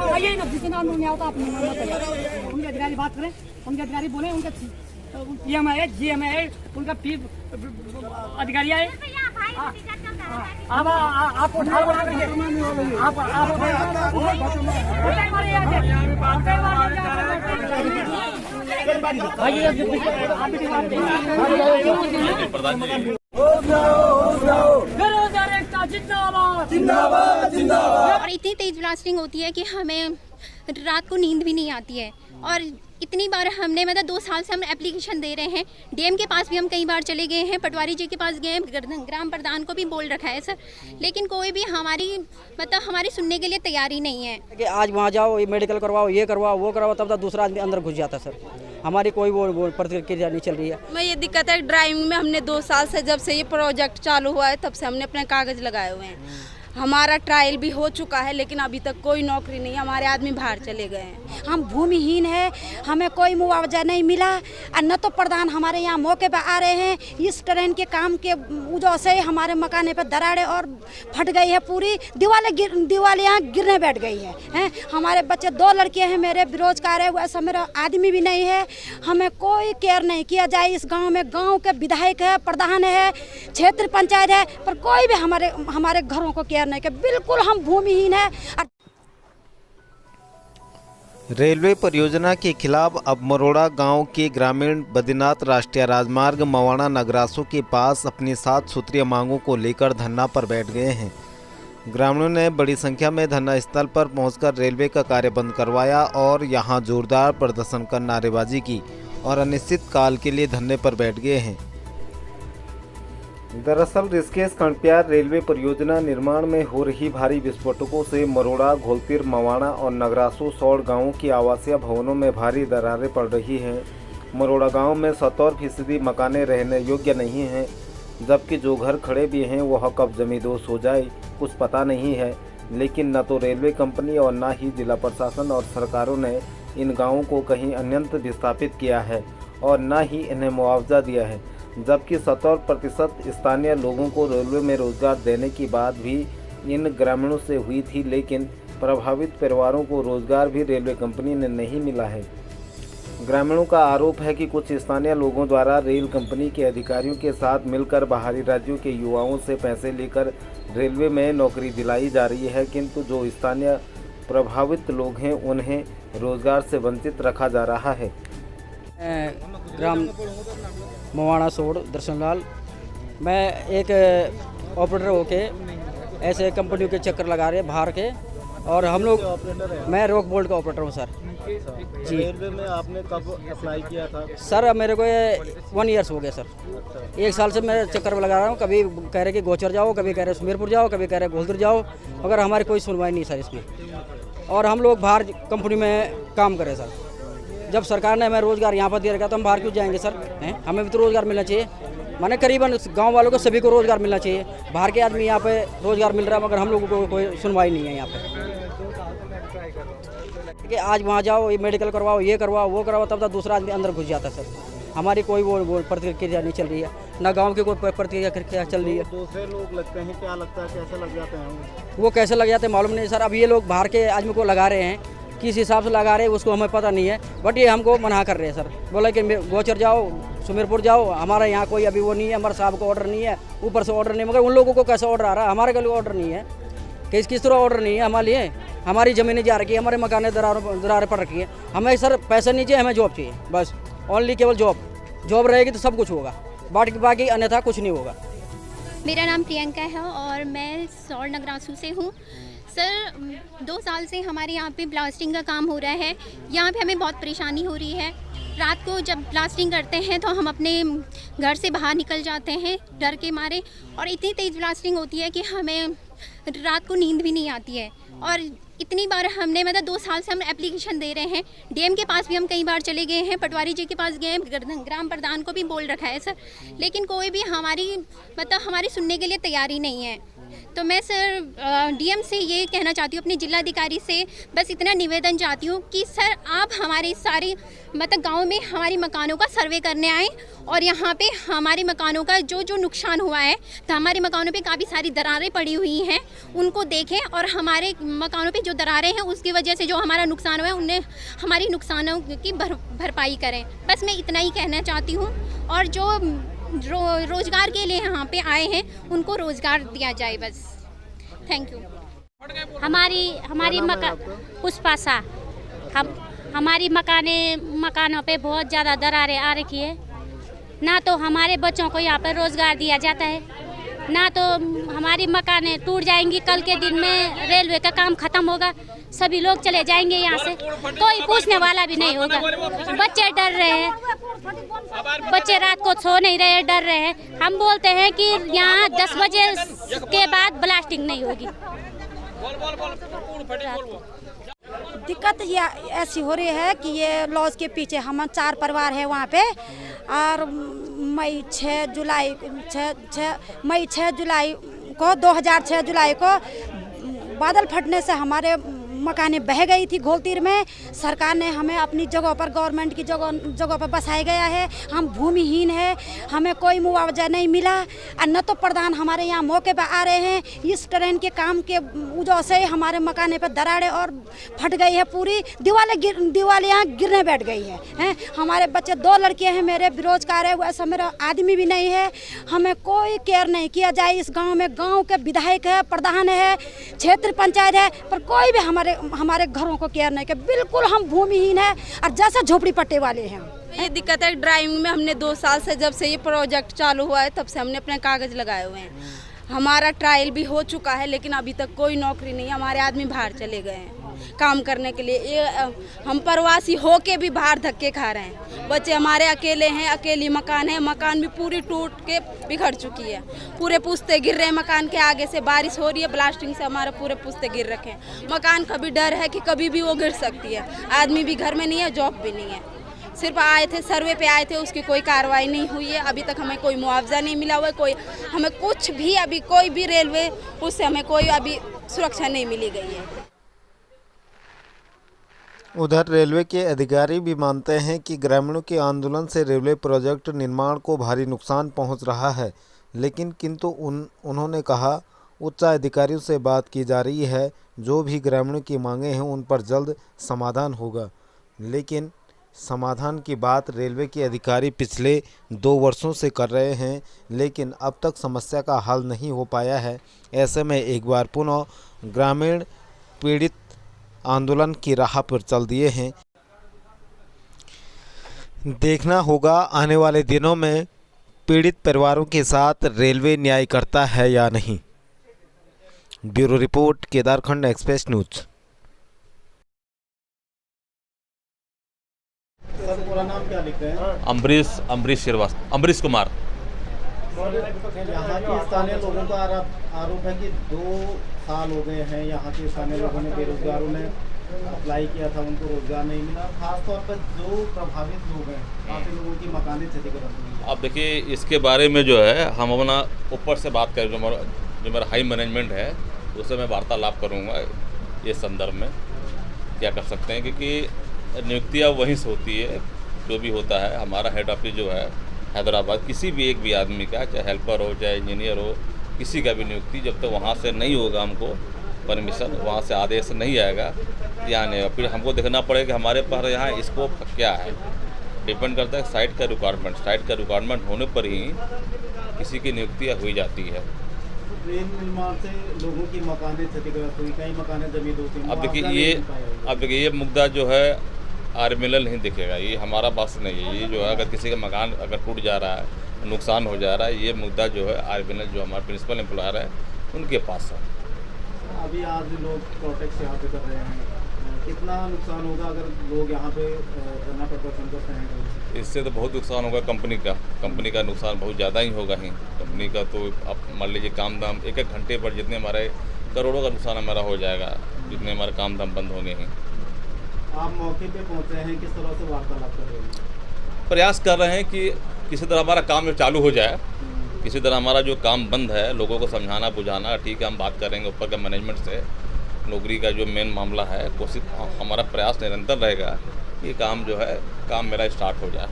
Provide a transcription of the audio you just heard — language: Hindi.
आइए ना, जिसके नाम नहीं आता अपने उनके अधिकारी बात करें, उनके अधिकारी बोले, उनका पीएम है, जीएम है, उनका पी अधिकारी आए। आप उठा जिंदाबाद जिंदाबाद। और इतनी तेज ब्लास्टिंग होती है कि हमें रात को नींद भी नहीं आती है। और इतनी बार हमने 2 साल से हम एप्लीकेशन दे रहे हैं। डीएम के पास भी हम कई बार चले गए हैं, पटवारी जी के पास गए हैं, ग्राम प्रधान को भी बोल रखा है सर, लेकिन कोई भी हमारी सुनने के लिए तैयार ही नहीं है कि आज वहाँ जाओ, ये मेडिकल करवाओ, ये करवाओ, वो करवाओ, तब तक दूसरा आदमी अंदर घुस जाता है सर। हमारी कोई वो प्रतिक्रिया नहीं चल रही है। मैं ये दिक्कत है ड्राइविंग में, हमने 2 साल से जब से ये प्रोजेक्ट चालू हुआ है तब से हमने अपने कागज लगाए हुए हैं। हमारा ट्रायल भी हो चुका है लेकिन अभी तक कोई नौकरी नहीं, हमारे आदमी बाहर चले गए हैं। हम भूमिहीन है, हमें कोई मुआवजा नहीं मिला और न तो प्रधान हमारे यहाँ मौके पर आ रहे हैं। इस ट्रेन के काम के वजह से हमारे मकाने पर दरारें और फट गई है, पूरी दीवारें यहाँ गिरने बैठ गई है। हमारे बच्चे 2 लड़के हैं, मेरे बेरोजगार है, वैसा मेरा आदमी भी नहीं है। हमें कोई केयर नहीं किया जाए। इस गाँव में गाँव के विधायक है, प्रधान है, क्षेत्र पंचायत है, पर कोई भी हमारे घरों को केयर नहीं, कि बिल्कुल हम भूमिहीन है। रेलवे परियोजना के खिलाफ अब मरोड़ा गांव के ग्रामीण बद्रीनाथ राष्ट्रीय राजमार्ग मवाना नगरासों के पास अपनी 7 सूत्रीय मांगों को लेकर धरना पर बैठ गए हैं। ग्रामीणों ने बड़ी संख्या में धरना स्थल पर पहुंचकर रेलवे का कार्य बंद करवाया और यहां जोरदार प्रदर्शन कर नारेबाजी की और अनिश्चित काल के लिए धरने पर बैठ गए हैं। दरअसल ऋषिकेश खंडप्यार रेलवे परियोजना निर्माण में हो रही भारी विस्फोटकों से मरोड़ा, घोलतीर, मवाना और नगरासू सौड़ गांवों की आवासीय भवनों में भारी दरारें पड़ रही हैं। मरोड़ा गांव में 70% मकानें रहने योग्य नहीं हैं, जबकि जो घर खड़े भी हैं वह कब जमींदोज हो जाए कुछ पता नहीं है। लेकिन न तो रेलवे कंपनी और न ही जिला प्रशासन और सरकारों ने इन गाँवों को कहीं अन्यंत्र विस्थापित किया है और न ही इन्हें मुआवजा दिया है, जबकि 70% स्थानीय लोगों को रेलवे में रोजगार देने की बात भी इन ग्रामीणों से हुई थी, लेकिन प्रभावित परिवारों को रोजगार भी रेलवे कंपनी ने नहीं मिला है। ग्रामीणों का आरोप है कि कुछ स्थानीय लोगों द्वारा रेल कंपनी के अधिकारियों के साथ मिलकर बाहरी राज्यों के युवाओं से पैसे लेकर रेलवे में नौकरी दिलाई जा रही है, किंतु जो स्थानीय प्रभावित लोग हैं उन्हें रोजगार से वंचित रखा जा रहा है। ग्राम मवाना सोड़ दर्शनलाल, मैं एक ऑपरेटर होके ऐसे कंपनियों के चक्कर लगा रहे बाहर के, और हम लोग मैं रॉक बोल्ट का ऑपरेटर हूँ सर जी। रेलवे में आपने कब अप्लाई किया था? सर मेरे को 1 ईयर्स हो गया सर। 1 साल से मैं चक्कर लगा रहा हूँ, कभी कह रहे कि गोचर जाओ, कभी कह रहे सुमेरपुर जाओ, कभी कह रहे घोलतीर जाओ, मगर हमारी कोई सुनवाई नहीं सर इसमें। और हम लोग बाहर कंपनी में काम करें सर। जब सरकार ने हमें रोज़गार यहाँ पर दे रखा तो हम बाहर क्यों जाएंगे सर? हमें भी तो रोज़गार मिलना चाहिए। माने करीबन गांव वालों को सभी को रोज़गार मिलना चाहिए। बाहर के आदमी यहाँ पे रोज़गार मिल रहा है, मगर हम लोगों को कोई सुनवाई नहीं है यहाँ पे। कि आज वहाँ जाओ, ये मेडिकल करवाओ, ये करवाओ, वो करवाओ, तब तक दूसरा आदमी अंदर घुस जाता है सर। हमारी कोई वो प्रतिक्रिया नहीं चल रही है, ना गाँव की कोई प्रतिक्रिया चल रही है। दूसरे लोग लगते हैं, क्या लगता है कैसे लग जाते हैं? वो कैसे लग जाते हैं मालूम नहीं सर। अब ये लोग बाहर के आदमी को लगा रहे हैं, किस हिसाब से लगा रहे हैं उसको हमें पता नहीं है, बट ये हमको मना कर रहे हैं सर। बोला कि गोचर जाओ, सुमेरपुर जाओ, हमारा यहाँ कोई अभी वो नहीं है, हमारे साहब को ऑर्डर नहीं है, ऊपर से ऑर्डर नहीं, मगर उन लोगों को कैसे ऑर्डर आ रहा है? हमारे के लिए ऑर्डर नहीं है, किस तरह ऑर्डर नहीं है हमारे लिए? हमारी ज़मीनें जा रखी है, हमारे मकाने दरारें पड़ रखी है। हमें सर पैसा नहीं चाहिए, हमें जॉब चाहिए बस, ओनली केवल जॉब रहेगी तो सब कुछ होगा, बाकी अन्यथा कुछ नहीं होगा। मेरा नाम प्रियंका है और मैं सौड़ नगरासू से हूँ। सर 2 साल से हमारे यहाँ पे ब्लास्टिंग का काम हो रहा है। यहाँ पे हमें बहुत परेशानी हो रही है। रात को जब ब्लास्टिंग करते हैं तो हम अपने घर से बाहर निकल जाते हैं डर के मारे, और इतनी तेज़ ब्लास्टिंग होती है कि हमें रात को नींद भी नहीं आती है। और इतनी बार हमने 2 साल से हम एप्लीकेशन दे रहे हैं। डीएम के पास भी हम कई बार चले गए हैं, पटवारी जी के पास गए हैं, ग्राम प्रधान को भी बोल रखा है सर, लेकिन कोई भी हमारी सुनने के लिए तैयार ही नहीं है। तो मैं सर डीएम से ये कहना चाहती हूँ, अपने जिलाधिकारी से बस इतना निवेदन चाहती हूँ कि सर आप हमारे सारे मतलब गांव में हमारी मकानों का सर्वे करने आएँ और यहाँ पे हमारे मकानों का जो नुकसान हुआ है, तो हमारे मकानों पे काफ़ी सारी दरारें पड़ी हुई हैं, उनको देखें और हमारे मकानों पे जो दरारें हैं उसकी वजह से जो हमारा नुकसान हुआ है उन्हें हमारी नुकसानों की भरपाई करें। बस मैं इतना ही कहना चाहती हूँ। और जो रोज़गार के लिए यहाँ पे आए हैं उनको रोज़गार दिया जाए बस। Thank you. हमारी पुष्पा शाह, हमारी मकानों पे बहुत ज़्यादा दरारें आ रखी है। ना तो हमारे बच्चों को यहाँ पर रोज़गार दिया जाता है, ना तो हमारी मकानें टूट जाएंगी। कल के दिन में रेलवे का काम ख़त्म होगा, सभी लोग चले जाएंगे यहाँ से, कोई पूछने वाला भी नहीं होगा। बच्चे डर रहे हैं, बच्चे रात को सो नहीं रहे, डर रहे हैं। हम बोलते हैं कि यहाँ 10 बजे के बाद ब्लास्टिंग नहीं होगी। दिक्कत ये ऐसी हो रही है कि ये लॉज के पीछे हम 4 परिवार है वहाँ पे, और मई 6 जुलाई को 2006 जुलाई को बादल फटने से हमारे मकानें बह गई थी घोलतीर में। सरकार ने हमें अपनी जगहों पर, गवर्नमेंट की जगहों पर बसाया गया है। हम भूमिहीन है, हमें कोई मुआवजा नहीं मिला, और न तो प्रधान हमारे यहाँ मौके पर आ रहे हैं। इस ट्रेन के काम के वजह से हमारे मकाने पर दरारें और फट गई है, पूरी दीवारें यहाँ गिरने बैठ गई हैं। हमारे बच्चे 2 लड़के हैं, मेरे बेरोजगार है, वैसा मेरा आदमी भी नहीं है। हमें कोई केयर नहीं किया जाए इस गाँव में। गाँव के विधायक है, प्रधान है, क्षेत्र पंचायत है, पर कोई भी हमारे घरों को केयर नहीं किया। बिल्कुल हम भूमिहीन है और जैसे झोपड़ी पट्टे वाले हैं। ये दिक्कत है ड्राइविंग में। हमने 2 साल से, जब से ये प्रोजेक्ट चालू हुआ है तब से हमने अपने कागज लगाए हुए हैं। हमारा ट्रायल भी हो चुका है, लेकिन अभी तक कोई नौकरी नहीं है। हमारे आदमी बाहर चले गए हैं काम करने के लिए। ये हम प्रवासी होके भी बाहर धक्के खा रहे हैं। बच्चे हमारे अकेले हैं, अकेली मकान है, मकान भी पूरी टूट के बिखर चुकी है। पूरे पुस्ते गिर रहे हैं मकान के आगे से। बारिश हो रही है, ब्लास्टिंग से हमारे पूरे पुस्ते गिर रखे हैं। मकान का भी डर है कि कभी भी वो गिर सकती है। आदमी भी घर में नहीं है, जॉब भी नहीं है। सिर्फ आए थे, सर्वे पे आए थे, उसकी कोई कार्रवाई नहीं हुई है। अभी तक हमें कोई मुआवजा नहीं मिला हुआ है, कोई हमें कुछ भी, अभी कोई भी रेलवे उससे हमें कोई अभी सुरक्षा नहीं मिली गई है। उधर रेलवे के अधिकारी भी मानते हैं कि ग्रामीणों के आंदोलन से रेलवे प्रोजेक्ट निर्माण को भारी नुकसान पहुंच रहा है, लेकिन किंतु उन्होंने कहा उच्च अधिकारियों से बात की जा रही है। जो भी ग्रामीणों की मांगें हैं उन पर जल्द समाधान होगा। लेकिन समाधान की बात रेलवे के अधिकारी पिछले 2 वर्षों से कर रहे हैं, लेकिन अब तक समस्या का हल नहीं हो पाया है। ऐसे में एक बार पुनः ग्रामीण पीड़ित आंदोलन की राह पर चल दिए हैं। देखना होगा आने वाले दिनों में पीड़ित परिवारों के साथ रेलवे न्याय करता है या नहीं। Bureau report, Kedarkhand express news. Sir पूरा नाम क्या लिखते हैं? अम्बरीश कुमार। यहाँ के स्थानीय लोगों का आरोप है कि 2 साल हो गए हैं, यहाँ के स्थानीय लोगों ने, बेरोजगारों ने अप्लाई किया था, उनको रोजगार नहीं मिला। खासतौर पर जो प्रभावित लोग हैं, काफ़ी लोगों की मकानें क्षतिग्रस्त हुई है। अब देखिए, इसके बारे में जो है हम अपना ऊपर से बात करें, जो मेरा हाई मैनेजमेंट है उससे मैं वार्तालाप करूँगा ये संदर्भ में क्या कर सकते हैं, क्योंकि नियुक्तियाँ वहीं से होती है। जो भी होता है, हमारा हेड ऑफिस जो है हैदराबाद, किसी भी एक भी आदमी का, चाहे हेल्पर हो चाहे इंजीनियर हो, किसी का भी नियुक्ति जब तक वहाँ से नहीं होगा, हमको परमिशन, वहाँ से आदेश नहीं आएगा, यहाँ नहीं होगा। फिर हमको देखना पड़ेगा कि हमारे पास यहाँ स्कोप क्या है। डिपेंड करता है साइट का रिक्वायरमेंट। साइट का रिक्वायरमेंट होने पर ही किसी की नियुक्तियाँ हुई जाती है। ट्रेन निर्माण से लोगों की मकानें क्षतिग्रस्त हुई, कई मकानें जमी दो थी। अब देखिए ये मुद्दा जो है RML नहीं दिखेगा, ये हमारा पास नहीं है। ये जो है, अगर किसी का मकान अगर टूट जा रहा है, नुकसान हो जा रहा है, ये मुद्दा जो है RML जो हमारे प्रिंसिपल एम्प्लॉयर है उनके पास है। अभी आज लोग प्रोटेस्ट यहाँ पे कर रहे हैं, कितना नुकसान होगा अगर लोग यहाँ पे धरना प्रदर्शन करते हैं? इससे तो बहुत नुकसान होगा कंपनी का नुकसान बहुत ज़्यादा ही होगा ही। कंपनी का तो अब मान लीजिए काम दाम 1-1 घंटे पर जितने हमारे करोड़ों का नुकसान हमारा हो जाएगा, जितने हमारे काम दाम बंद होंगे ही। आप मौके पे पहुँचे हैं, किस तरह से वार्तालाप कर रहे हैं? प्रयास कर रहे हैं कि किसी तरह हमारा काम चालू हो जाए, किसी तरह हमारा जो काम बंद है, लोगों को समझाना बुझाना, ठीक है हम बात करेंगे ऊपर के मैनेजमेंट से, नौकरी का जो मेन मामला है, कोशिश हमारा प्रयास निरंतर रहेगा कि काम जो है काम मेरा स्टार्ट हो जाए।